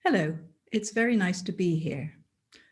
Hello, it's very nice to be here.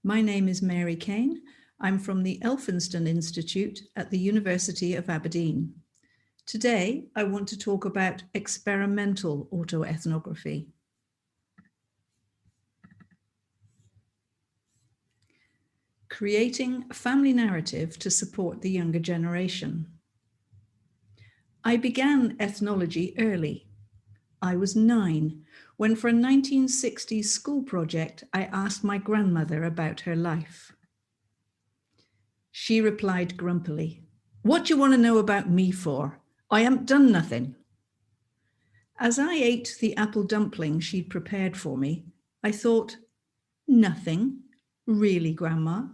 My name is Mary Kane. I'm from the Elphinstone Institute at the University of Aberdeen. Today, I want to talk about experimental autoethnography. Creating a family narrative to support the younger generation. I began ethnology early. I was 9 when, for a 1960s school project, I asked my grandmother about her life. She replied grumpily, "What do you want to know about me for? I haven't done nothing." As I ate the apple dumpling she'd prepared for me, I thought, "Nothing? Really, Grandma?"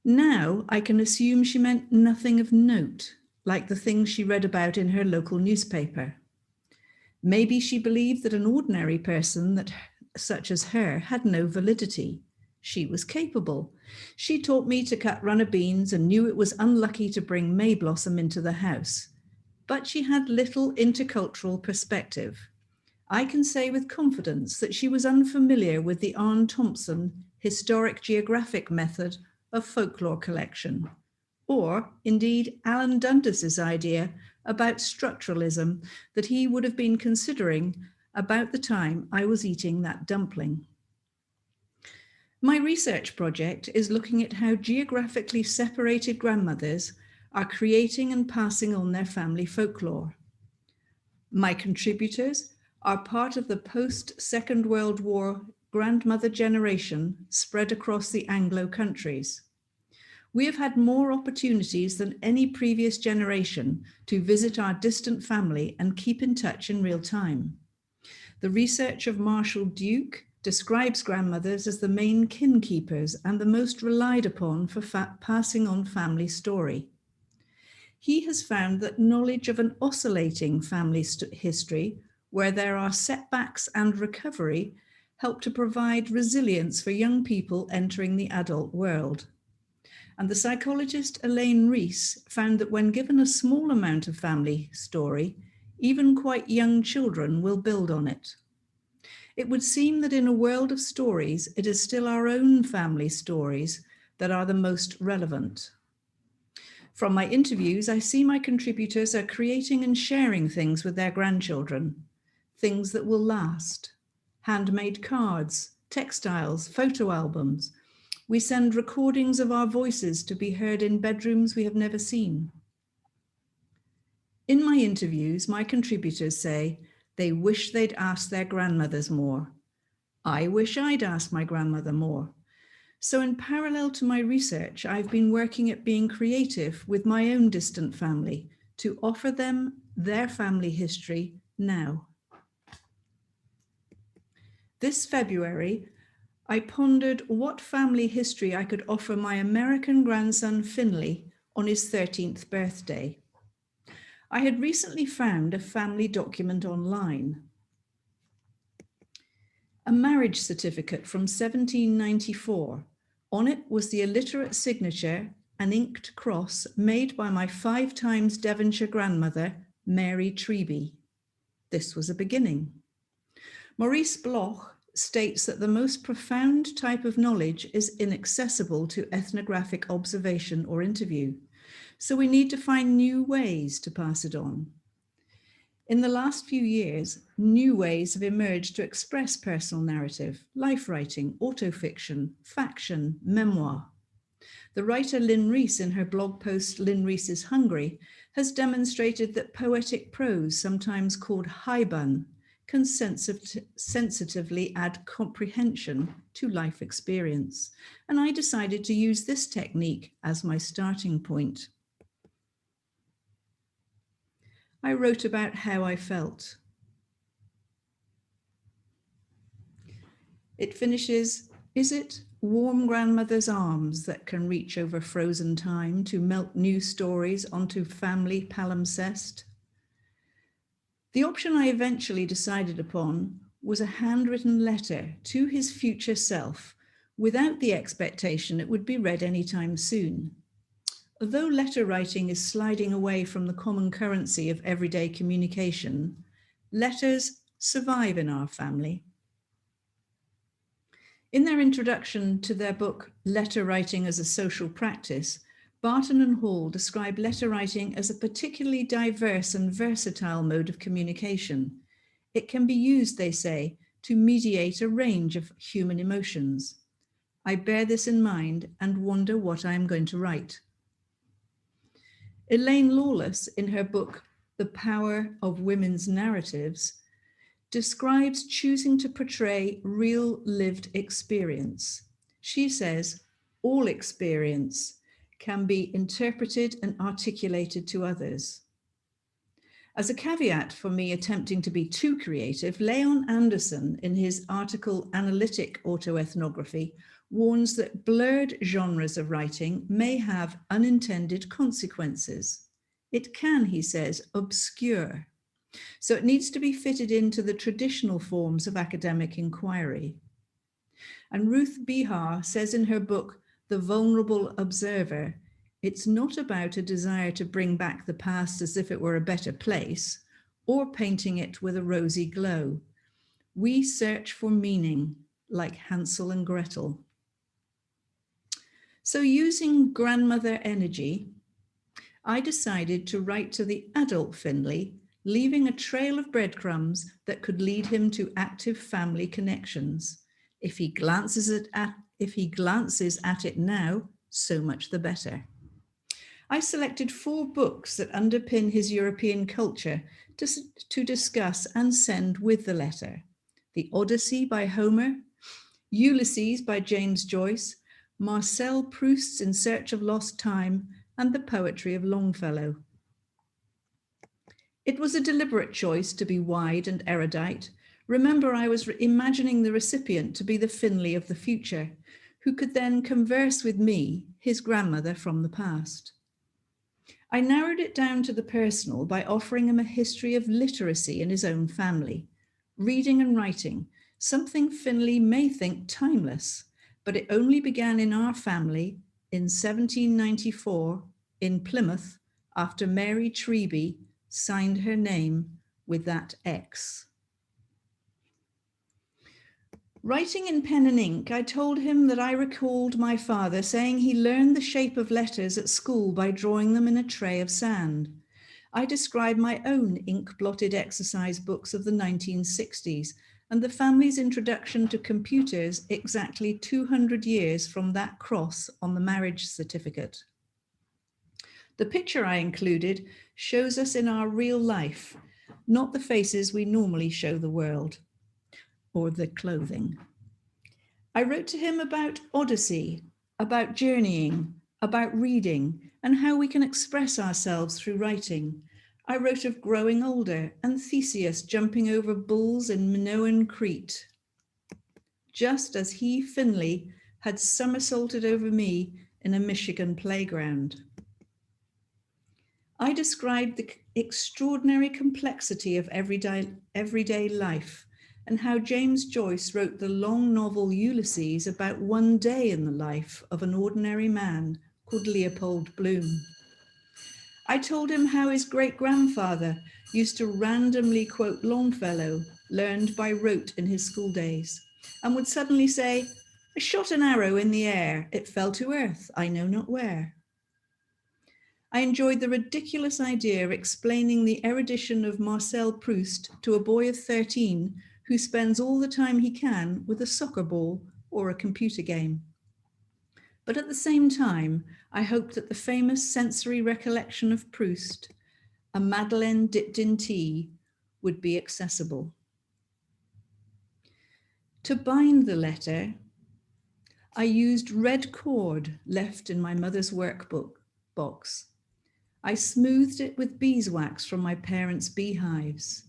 Now I can assume she meant nothing of note, like the things she read about in her local newspaper. Maybe she believed that an ordinary person such as her had no validity. She was capable. She taught me to cut runner beans and knew it was unlucky to bring May Blossom into the house. But she had little intercultural perspective. I can say with confidence that she was unfamiliar with the Arne Thompson historic geographic method of folklore collection, or indeed Alan Dundas's idea about structuralism that he would have been considering about the time I was eating that dumpling. My research project is looking at how geographically separated grandmothers are creating and passing on their family folklore. My contributors are part of the post-Second World War grandmother generation spread across the Anglo countries. We have had more opportunities than any previous generation to visit our distant family and keep in touch in real time. The research of Marshall Duke describes grandmothers as the main kin keepers and the most relied upon for passing on family story. He has found that knowledge of an oscillating family history, where there are setbacks and recovery, help to provide resilience for young people entering the adult world. And the psychologist Elaine Rees found that when given a small amount of family story, even quite young children will build on it. It would seem that in a world of stories, it is still our own family stories that are the most relevant. From my interviews, I see my contributors are creating and sharing things with their grandchildren, things that will last. Handmade cards, textiles, photo albums. We send recordings of our voices to be heard in bedrooms we have never seen. In my interviews, my contributors say they wish they'd asked their grandmothers more. I wish I'd asked my grandmother more. So in parallel to my research, I've been working at being creative with my own distant family to offer them their family history now. This February, I pondered what family history I could offer my American grandson Finley on his 13th birthday. I had recently found a family document online. A marriage certificate from 1794. On it was the illiterate signature, an inked cross made by my 5 times Devonshire grandmother, Mary Treby. This was a beginning. Maurice Bloch states that the most profound type of knowledge is inaccessible to ethnographic observation or interview. So we need to find new ways to pass it on. In the last few years, new ways have emerged to express personal narrative, life writing, autofiction, faction, memoir. The writer Lynn Rees, in her blog post Lynn Rees is Hungry, has demonstrated that poetic prose, sometimes called haibun, can sensitively add comprehension to life experience. And I decided to use this technique as my starting point. I wrote about how I felt. It finishes, is it warm grandmother's arms that can reach over frozen time to melt new stories onto family palimpsest? The option I eventually decided upon was a handwritten letter to his future self, without the expectation it would be read anytime soon. Although letter writing is sliding away from the common currency of everyday communication, letters survive in our family. In their introduction to their book, Letter Writing as a Social Practice, Barton and Hall describe letter writing as a particularly diverse and versatile mode of communication. It can be used, they say, to mediate a range of human emotions. I bear this in mind and wonder what I am going to write. Elaine Lawless, in her book, The Power of Women's Narratives, describes choosing to portray real lived experience. She says, all experience can be interpreted and articulated to others. As a caveat for me attempting to be too creative, Leon Anderson, in his article Analytic Autoethnography, warns that blurred genres of writing may have unintended consequences. It can, he says, obscure. So it needs to be fitted into the traditional forms of academic inquiry. And Ruth Behar says in her book, The Vulnerable Observer, it's not about a desire to bring back the past as if it were a better place, or painting it with a rosy glow. We search for meaning, like Hansel and Gretel. So using grandmother energy, I decided to write to the adult Finley, leaving a trail of breadcrumbs that could lead him to active family connections. If he glances at it now, so much the better. I selected 4 books that underpin his European culture to discuss and send with the letter. The Odyssey by Homer, Ulysses by James Joyce, Marcel Proust's In Search of Lost Time, and the poetry of Longfellow. It was a deliberate choice to be wide and erudite. Remember, I was imagining the recipient to be the Finley of the future, who could then converse with me, his grandmother from the past. I narrowed it down to the personal by offering him a history of literacy in his own family, reading and writing, something Finley may think timeless, but it only began in our family in 1794 in Plymouth after Mary Treby signed her name with that X. Writing in pen and ink, I told him that I recalled my father saying he learned the shape of letters at school by drawing them in a tray of sand. I described my own ink-blotted exercise books of the 1960s and the family's introduction to computers exactly 200 years from that cross on the marriage certificate. The picture I included shows us in our real life, not the faces we normally show the world or the clothing. I wrote to him about odyssey, about journeying, about reading, and how we can express ourselves through writing. I wrote of growing older and Theseus jumping over bulls in Minoan Crete, just as he, Finley, had somersaulted over me in a Michigan playground. I described the extraordinary complexity of everyday life and how James Joyce wrote the long novel Ulysses about one day in the life of an ordinary man called Leopold Bloom. I told him how his great-grandfather used to randomly quote Longfellow, learned by rote in his school days, and would suddenly say, "I shot an arrow in the air, it fell to earth, I know not where." I enjoyed the ridiculous idea of explaining the erudition of Marcel Proust to a boy of 13 who spends all the time he can with a soccer ball or a computer game. But at the same time, I hoped that the famous sensory recollection of Proust, a Madeleine dipped in tea, would be accessible. To bind the letter, I used red cord left in my mother's workbook box. I smoothed it with beeswax from my parents' beehives.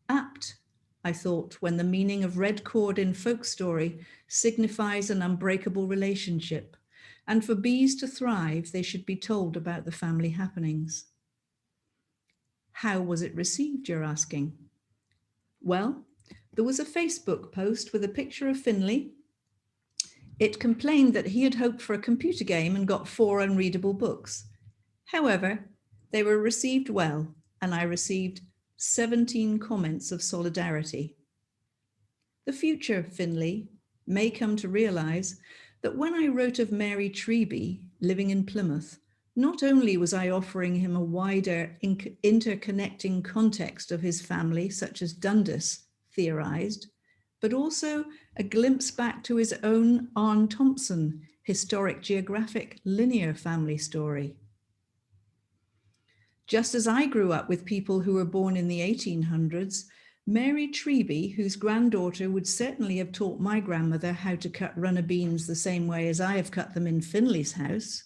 Apt, I thought, when the meaning of red cord in folk story signifies an unbreakable relationship, and for bees to thrive, they should be told about the family happenings. How was it received, you're asking? Well, there was a Facebook post with a picture of Finley. It complained that he had hoped for a computer game and got 4 unreadable books. However, they were received well, and I received 17 comments of solidarity. The future, Finley, may come to realize that when I wrote of Mary Treby living in Plymouth, not only was I offering him a wider interconnecting context of his family, such as Dundas theorized, but also a glimpse back to his own Arne Thompson historic geographic linear family story. Just as I grew up with people who were born in the 1800s, Mary Treby, whose granddaughter would certainly have taught my grandmother how to cut runner beans the same way as I have cut them in Finley's house,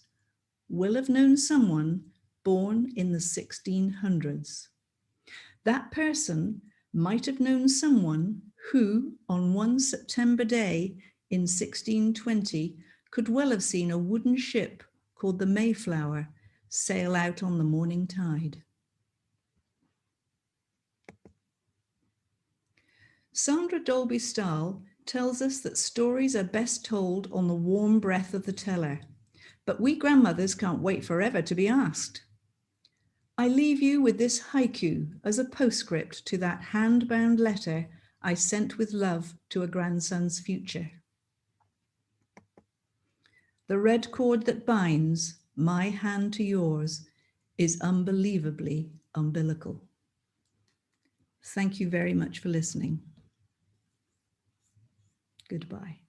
will have known someone born in the 1600s. That person might have known someone who, on one September day in 1620, could well have seen a wooden ship called the Mayflower sail out on the morning tide. Sandra Dolby-Stahl tells us that stories are best told on the warm breath of the teller, but we grandmothers can't wait forever to be asked. I leave you with this haiku as a postscript to that hand-bound letter I sent with love to a grandson's future. The red cord that binds my hand to yours is unbelievably umbilical. Thank you very much for listening. Goodbye.